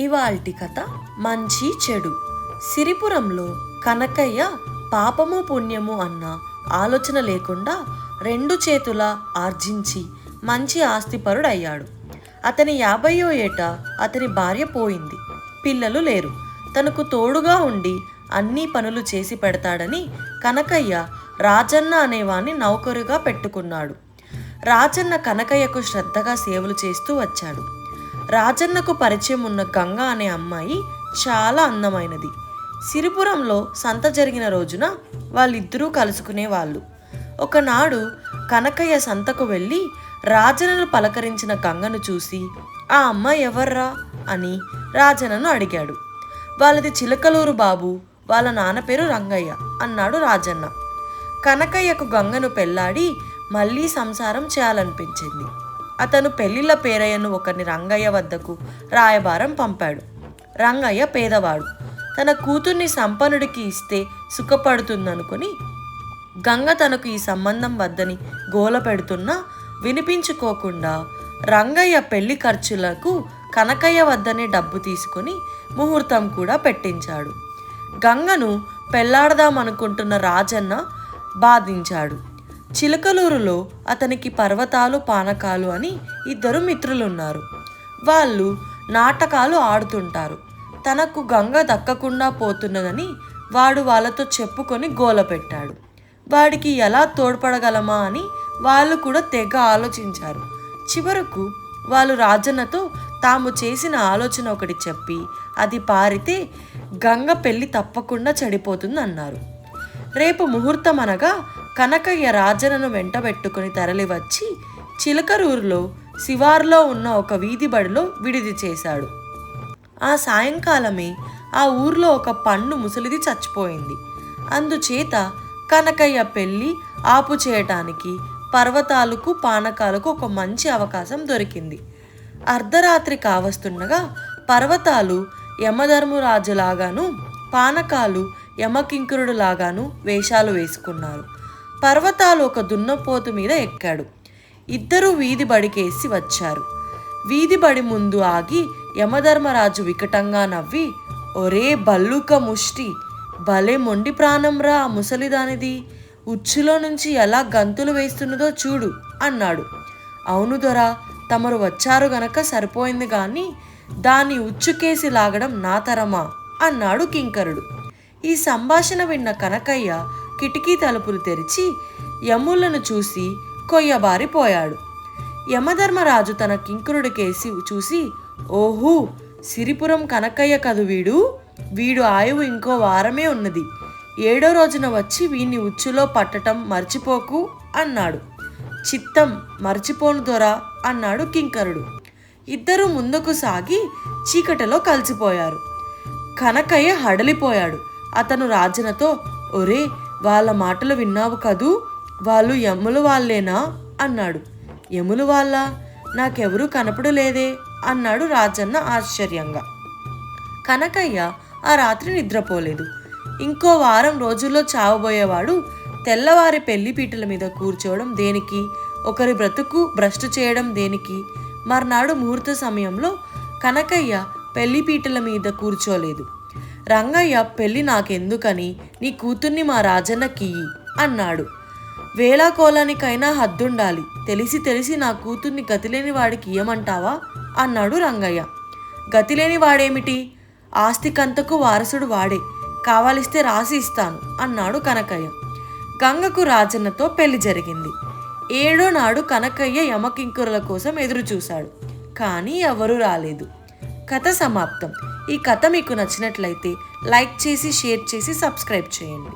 ఇవాల్టి కథ మంచి చెడు. సిరిపురంలో కనకయ్య పాపము పుణ్యము అన్న ఆలోచన లేకుండా రెండు చేతుల ఆర్జించి మంచి ఆస్తిపరుడయ్యాడు. అతని 50వ ఏట అతని భార్య పోయింది. పిల్లలు లేరు. తనకు తోడుగా ఉండి అన్ని పనులు చేసి పెడతాడని కనకయ్య రాజన్న అనేవాణ్ణి నౌకరుగా పెట్టుకున్నాడు. రాజన్న కనకయ్యకు శ్రద్ధగా సేవలు చేస్తూ వచ్చాడు. రాజన్నకు పరిచయం ఉన్న గంగ అనే అమ్మాయి చాలా అందమైనది. సిరిపురంలో సంత జరిగిన రోజున వాళ్ళిద్దరూ కలుసుకునేవాళ్ళు. ఒకనాడు కనకయ్య సంతకు వెళ్ళి రాజన్నను పలకరించిన గంగను చూసి, ఆ అమ్మాయి ఎవర్రా అని రాజన్నను అడిగాడు. వాళ్ళది చిలకలూరు బాబు, వాళ్ళ నాన్న పేరు రంగయ్య అన్నాడు రాజన్న. కనకయ్యకు గంగను పెళ్లాడి మళ్ళీ సంసారం చేయాలనిపించింది. అతను పెళ్లిళ్ళ పేరయ్యను ఒకరిని రంగయ్య వద్దకు రాయబారం పంపాడు. రంగయ్య పేదవాడు. తన కూతుర్ని సంపన్నుడికి ఇస్తే సుఖపడుతుందనుకుని గంగ తనకు ఈ సంబంధం వద్దని గోల పెడుతున్నా వినిపించుకోకుండా రంగయ్య పెళ్లి ఖర్చులకు కనకయ్య వద్దనే డబ్బు తీసుకుని ముహూర్తం కూడా పెట్టించాడు. గంగను పెళ్లాడదామనుకుంటున్న రాజన్న బాధించాడు. చిలకలూరులో అతనికి పర్వతాలు పానకాలు అని ఇద్దరు మిత్రులున్నారు. వాళ్ళు నాటకాలు ఆడుతుంటారు. తనకు గంగ దక్కకుండా పోతున్నదని వాడు వాళ్ళతో చెప్పుకొని గోల పెట్టాడు. వాడికి ఎలా తోడ్పడగలమా అని వాళ్ళు కూడా తెగ ఆలోచించారు. చివరకు వాళ్ళు రాజన్నతో తాము చేసిన ఆలోచన ఒకటి చెప్పి అది పారితే గంగ పెళ్ళి తప్పకుండా చెడిపోతుంది అన్నారు. రేపు ముహూర్తం అనగా కనకయ్య రాజన్నను వెంటబెట్టుకుని తరలివచ్చి చిలకలూరులో శివార్లో ఉన్న ఒక వీధి బడిలో విడిది చేశాడు. ఆ సాయంకాలమే ఆ ఊర్లో ఒక పండు ముసలిది చచ్చిపోయింది. అందుచేత కనకయ్య పెళ్ళి ఆపు చేయటానికి పర్వతాలకు పానకాలకు ఒక మంచి అవకాశం దొరికింది. అర్ధరాత్రి కావస్తుండగా పర్వతాలు యమధర్మరాజులాగాను పానకాలు యమకింకరుడు లాగాను వేషాలు వేసుకున్నారు. పర్వతాలు ఒక దున్నపోతు మీద ఎక్కాడు. ఇద్దరూ వీధి బడికేసి వచ్చారు. వీధి బడి ముందు ఆగి యమధర్మరాజు వికటంగా నవ్వి, ఒరే బల్లుక ముష్టి, భలే మొండి ప్రాణంరా ఆ ముసలిదానిది, ఉచ్చులో నుంచి ఎలా గంతులు వేస్తున్నదో చూడు అన్నాడు. అవును దొరా, తమరు వచ్చారు గనక సరిపోయింది గాని దాన్ని ఉచ్చుకేసి లాగడం నా తరమా అన్నాడు కింకరుడు. ఈ సంభాషణ విన్న కనకయ్య కిటికీ తలుపులు తెరిచి యములను చూసి కొయ్యబారిపోయాడు. యమధర్మరాజు తన కింకరుడి కేసి చూసి, ఓహూ, సిరిపురం కనకయ్య కదు వీడు ఆయువు ఇంకో వారమే ఉన్నది. 7వ రోజున వచ్చి వీణ్ణి ఉచ్చులో పట్టటం మర్చిపోకు అన్నాడు. చిత్తం, మర్చిపోను దొరా అన్నాడు కింకరుడు. ఇద్దరూ ముందుకు సాగి చీకటిలో కలిసిపోయారు. కనకయ్య హడలిపోయాడు. అతను రాజన్నతో, ఒరే, వాళ్ళ మాటలు విన్నావు కదూ, వాళ్ళు యములు వాళ్ళేనా అన్నాడు. యములు వాళ్ళ? నాకెవరూ కనపడలేదే అన్నాడు రాజన్న ఆశ్చర్యంగా. కనకయ్య ఆ రాత్రి నిద్రపోలేదు. ఇంకో వారం రోజుల్లో చావబోయేవాడు తెల్లవారి పెళ్లి పీటల మీద కూర్చోవడం దేనికి, ఒకరి బ్రతుకు భ్రష్టు చేయడం దేనికి? మర్నాడు ముహూర్త సమయంలో కనకయ్య పెళ్లి పీటల మీద కూర్చోలేదు. రంగయ్య, పెళ్ళి నాకెందుకని నీ కూతుర్ని మా రాజన్నకియ్యి అన్నాడు. వేళాకోలానికైనా హద్దుండాలి, తెలిసి నా కూతుర్ని గతిలేని వాడికి ఇయ్యమంటావా అన్నాడు రంగయ్య. గతిలేని వాడేమిటి, ఆస్తికంతకు వారసుడు వాడే, కావాలిస్తే రాసి ఇస్తాను అన్నాడు కనకయ్య. గంగకు రాజన్నతో పెళ్లి జరిగింది. 7వ నాడు కనకయ్య యమకింకరుల కోసం ఎదురు చూశాడు. కానీ ఎవరూ రాలేదు. కథ సమాప్తం. ఈ కథ మీకు నచ్చినట్లయితే లైక్ చేసి, షేర్ చేసి, సబ్స్క్రైబ్ చేయండి.